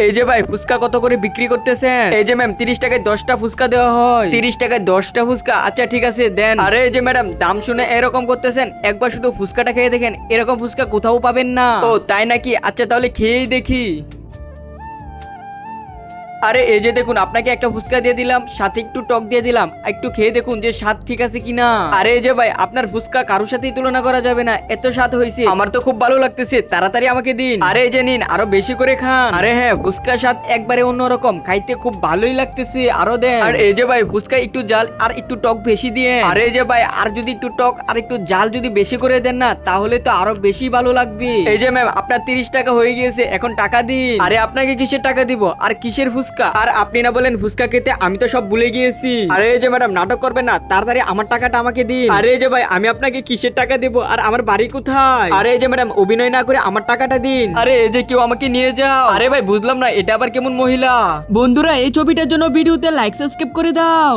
এই যে ভাই ফুচকা কত করে বিক্রি করতেছেন? এই যে ম্যাম 30 টাকায় 10টা ফুচকা দেওয়া হয়। 30 টাকায় 10টা ফুচকা, আচ্ছা ঠিক আছে দেন। আরে এই যে ম্যাডাম দাম শুনে এরকম করতেছেন, একবার শুধু ফুচকাটা খেয়ে দেখেন, এরকম ফুচকা কোথাও পাবেন না। ও তাই নাকি? আচ্ছা তাহলে খেয়েই দেখি। আরে এই যে দেখুন, আপনাকে একটা ফুচকা দিয়ে দিলাম, সাথে একটু টক দিয়ে দিলাম, একটু খেয়ে দেখুন যে স্বাদ ঠিক আছে কিনা। আরে এই যে ভাই, আপনার ফুচকা কারোর সাথেই তুলনা করা যাবে না, এত স্বাদ হয়েছে, আমার তো খুব ভালো লাগতেছে, তাড়াতাড়ি আমাকে দিন। আরে এই যে নিন, আরো বেশি করে খান। আরে হ্যাঁ, ফুচকা স্বাদ একবারে অন্যরকম, খাইতে খুব ভালোই লাগতেছে, আরো দেন। আর এই যে ভাই, ফুচকা একটু জাল আর একটু টক বেশি দিয়ে। আরে এই যে ভাই, আর যদি একটু টক আর একটু জাল যদি বেশি করে দেন না, তাহলে তো আরো বেশি ভালো লাগবে। এই যে ম্যাম, আপনার 30 টাকা হয়ে গিয়েছে, এখন টাকা দিন। আরে আপনাকে কিসের টাকা দিব আর কিসের ফুচকা? আর আপনি না বলেন ফুচকা খেতে, আমি তো সব ভুলে গিয়েছি। আরে এই যে ম্যাডাম, নাটক করবেন না, তাড়াতাড়ি আমার টাকাটা আমাকে দিন। আরে এই যে ভাই, আমি আপনাকে কিসের টাকা দেব আর আমার বাড়ি কোথায়? আরে এই যে ম্যাডাম, অভিনয় না করে আমার টাকাটা দিন। আরে এই যে কেউ আমাকে নিয়ে যাও। আরে ভাই বুঝলাম না, এটা আবার কেমন মহিলা? বন্ধুরা, এই ছবিটার জন্য ভিডিওতে লাইক সাবস্ক্রাইব করে দাও।